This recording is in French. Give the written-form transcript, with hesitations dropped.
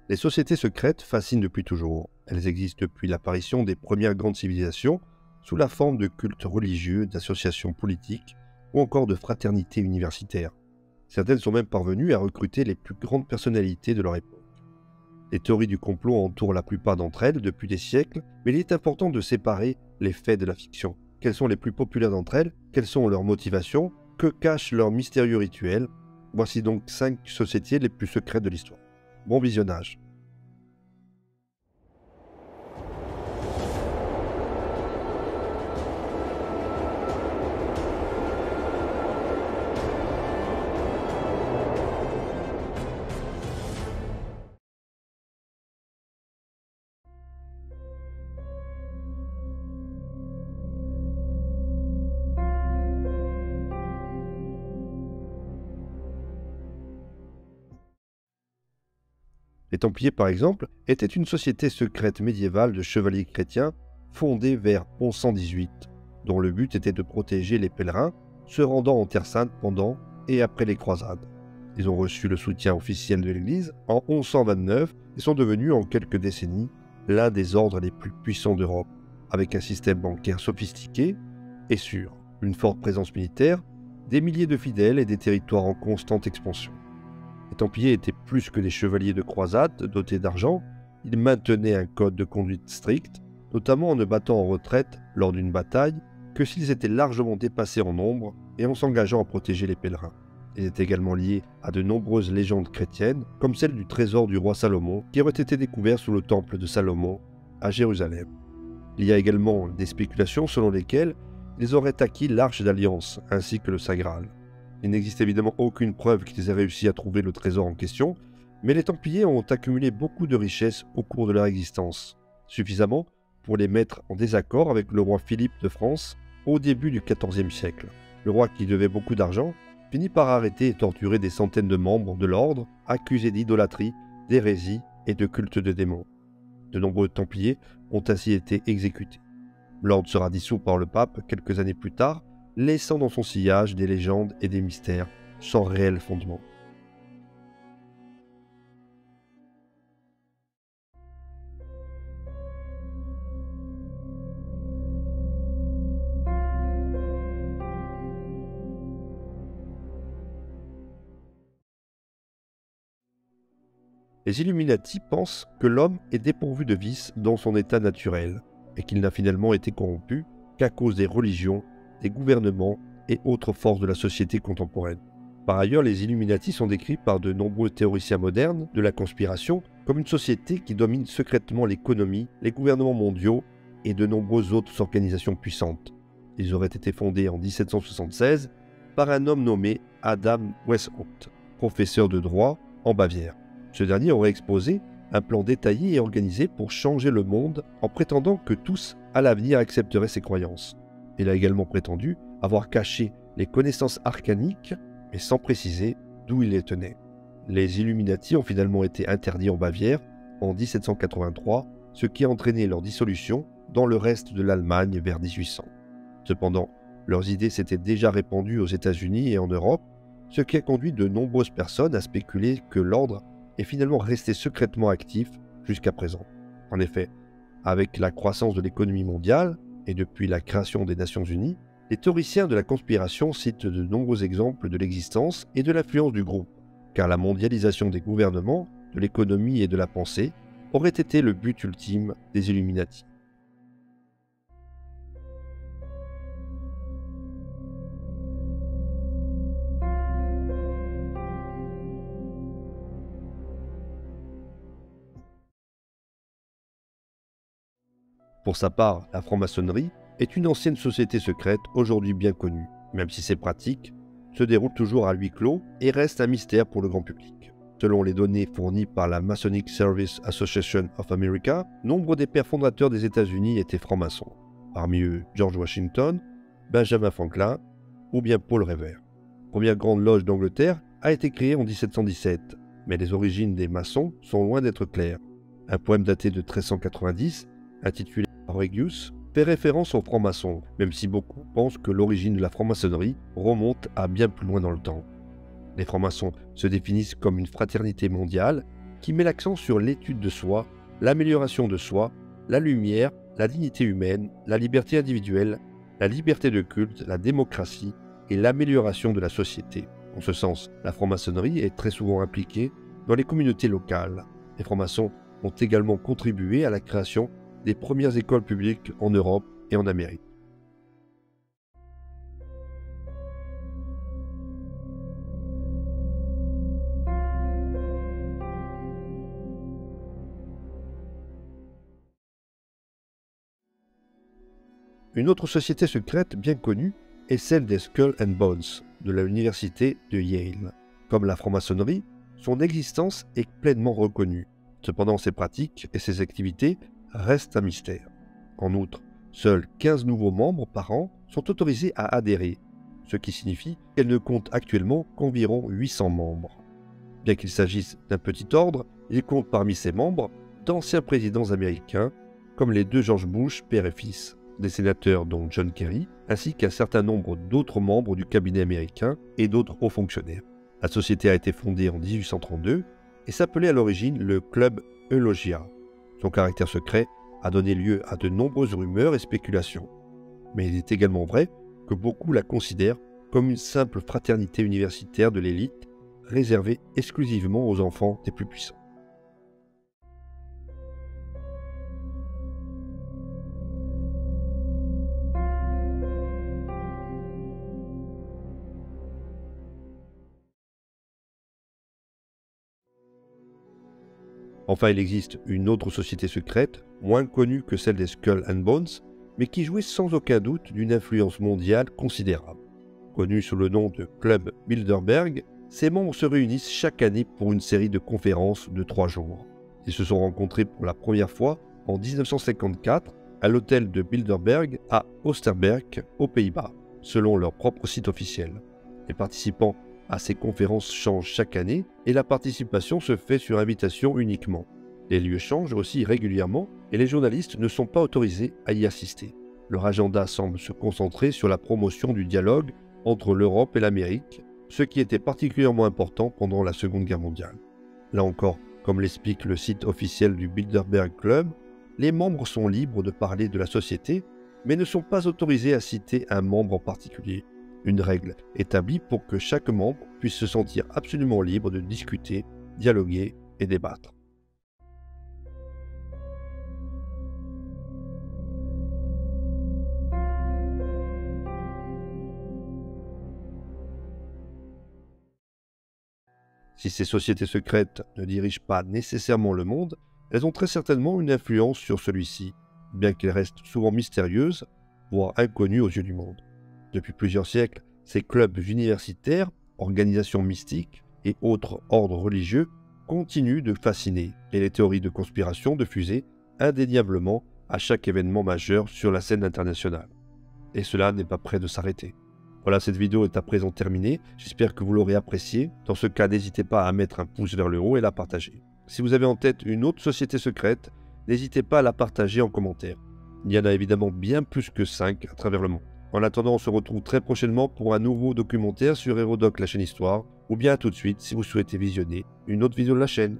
Les sociétés secrètes fascinent depuis toujours. Elles existent depuis l'apparition des premières grandes civilisations, sous la forme de cultes religieux, d'associations politiques ou encore de fraternités universitaires. Certaines sont même parvenues à recruter les plus grandes personnalités de leur époque. Les théories du complot entourent la plupart d'entre elles depuis des siècles, mais il est important de séparer les faits de la fiction. Quelles sont les plus populaires d'entre elles? Quelles sont leurs motivations? Que cachent leurs mystérieux rituels? Voici donc 5 sociétés les plus secrètes de l'histoire. Bon visionnage. Les Templiers, par exemple, étaient une société secrète médiévale de chevaliers chrétiens fondée vers 1118, dont le but était de protéger les pèlerins se rendant en Terre Sainte pendant et après les croisades. Ils ont reçu le soutien officiel de l'Église en 1129 et sont devenus en quelques décennies l'un des ordres les plus puissants d'Europe, avec un système bancaire sophistiqué et sûr, une forte présence militaire, des milliers de fidèles et des territoires en constante expansion. Les Templiers étaient plus que des chevaliers de croisade dotés d'argent, ils maintenaient un code de conduite strict, notamment en ne battant en retraite lors d'une bataille que s'ils étaient largement dépassés en nombre et en s'engageant à protéger les pèlerins. Ils étaient également liés à de nombreuses légendes chrétiennes, comme celle du trésor du roi Salomon, qui aurait été découvert sous le temple de Salomon à Jérusalem. Il y a également des spéculations selon lesquelles ils auraient acquis l'Arche d'Alliance ainsi que le Saint Graal. Il n'existe évidemment aucune preuve qu'ils aient réussi à trouver le trésor en question, mais les Templiers ont accumulé beaucoup de richesses au cours de leur existence, suffisamment pour les mettre en désaccord avec le roi Philippe de France au début du XIVe siècle. Le roi, qui devait beaucoup d'argent, finit par arrêter et torturer des centaines de membres de l'ordre accusés d'idolâtrie, d'hérésie et de culte de démons. De nombreux Templiers ont ainsi été exécutés. L'ordre sera dissous par le pape quelques années plus tard, laissant dans son sillage des légendes et des mystères sans réel fondement. Les Illuminati pensent que l'homme est dépourvu de vices dans son état naturel et qu'il n'a finalement été corrompu qu'à cause des religions, des gouvernements et autres forces de la société contemporaine. Par ailleurs, les Illuminati sont décrits par de nombreux théoriciens modernes de la conspiration comme une société qui domine secrètement l'économie, les gouvernements mondiaux et de nombreuses autres organisations puissantes. Ils auraient été fondés en 1776 par un homme nommé Adam Weishaupt, professeur de droit en Bavière. Ce dernier aurait exposé un plan détaillé et organisé pour changer le monde en prétendant que tous, à l'avenir, accepteraient ses croyances. Il a également prétendu avoir caché les connaissances arcaniques, mais sans préciser d'où il les tenait. Les Illuminati ont finalement été interdits en Bavière en 1783, ce qui a entraîné leur dissolution dans le reste de l'Allemagne vers 1800. Cependant, leurs idées s'étaient déjà répandues aux États-Unis et en Europe, ce qui a conduit de nombreuses personnes à spéculer que l'ordre est finalement resté secrètement actif jusqu'à présent. En effet, avec la croissance de l'économie mondiale et depuis la création des Nations Unies, les théoriciens de la conspiration citent de nombreux exemples de l'existence et de l'influence du groupe, car la mondialisation des gouvernements, de l'économie et de la pensée aurait été le but ultime des Illuminati. Pour sa part, la franc-maçonnerie est une ancienne société secrète aujourd'hui bien connue, même si ses pratiques se déroulent toujours à huis clos et restent un mystère pour le grand public. Selon les données fournies par la Masonic Service Association of America, nombre des pères fondateurs des États-Unis étaient francs-maçons. Parmi eux, George Washington, Benjamin Franklin ou bien Paul Revere. La première grande loge d'Angleterre a été créée en 1717, mais les origines des maçons sont loin d'être claires. Un poème daté de 1390, intitulé Regius, fait référence aux francs-maçons, même si beaucoup pensent que l'origine de la franc-maçonnerie remonte à bien plus loin dans le temps. Les francs-maçons se définissent comme une fraternité mondiale qui met l'accent sur l'étude de soi, l'amélioration de soi, la lumière, la dignité humaine, la liberté individuelle, la liberté de culte, la démocratie et l'amélioration de la société. En ce sens, la franc-maçonnerie est très souvent impliquée dans les communautés locales. Les francs-maçons ont également contribué à la création des premières écoles publiques en Europe et en Amérique. Une autre société secrète bien connue est celle des Skull and Bones de l'université de Yale. Comme la franc-maçonnerie, son existence est pleinement reconnue. Cependant, ses pratiques et ses activités restent un mystère. En outre, seuls 15 nouveaux membres par an sont autorisés à adhérer, ce qui signifie qu'elle ne compte actuellement qu'environ 800 membres. Bien qu'il s'agisse d'un petit ordre, il compte parmi ses membres d'anciens présidents américains, comme les deux George Bush, père et fils, des sénateurs dont John Kerry, ainsi qu'un certain nombre d'autres membres du cabinet américain et d'autres hauts fonctionnaires. La société a été fondée en 1832 et s'appelait à l'origine le Club Eulogia. Son caractère secret a donné lieu à de nombreuses rumeurs et spéculations. Mais il est également vrai que beaucoup la considèrent comme une simple fraternité universitaire de l'élite réservée exclusivement aux enfants des plus puissants. Enfin, il existe une autre société secrète, moins connue que celle des Skull and Bones, mais qui jouit sans aucun doute d'une influence mondiale considérable. Connue sous le nom de Club Bilderberg, ses membres se réunissent chaque année pour une série de conférences de 3 jours. Ils se sont rencontrés pour la première fois en 1954 à l'hôtel de Bilderberg à Oosterberg, aux Pays-Bas, selon leur propre site officiel. Les participants à ces conférences changent chaque année et la participation se fait sur invitation uniquement. Les lieux changent aussi régulièrement et les journalistes ne sont pas autorisés à y assister. Leur agenda semble se concentrer sur la promotion du dialogue entre l'Europe et l'Amérique, ce qui était particulièrement important pendant la Seconde Guerre mondiale. Là encore, comme l'explique le site officiel du Bilderberg Club, les membres sont libres de parler de la société, mais ne sont pas autorisés à citer un membre en particulier. Une règle établie pour que chaque membre puisse se sentir absolument libre de discuter, dialoguer et débattre. Si ces sociétés secrètes ne dirigent pas nécessairement le monde, elles ont très certainement une influence sur celui-ci, bien qu'elles restent souvent mystérieuses, voire inconnues aux yeux du monde. Depuis plusieurs siècles, ces clubs universitaires, organisations mystiques et autres ordres religieux continuent de fasciner et les théories de conspiration de fuser indéniablement à chaque événement majeur sur la scène internationale. Et cela n'est pas près de s'arrêter. Voilà, cette vidéo est à présent terminée. J'espère que vous l'aurez appréciée. Dans ce cas, n'hésitez pas à mettre un pouce vers le haut et la partager. Si vous avez en tête une autre société secrète, n'hésitez pas à la partager en commentaire. Il y en a évidemment bien plus que 5 à travers le monde. En attendant, on se retrouve très prochainement pour un nouveau documentaire sur Hérodoc, la chaîne Histoire, ou bien à tout de suite si vous souhaitez visionner une autre vidéo de la chaîne.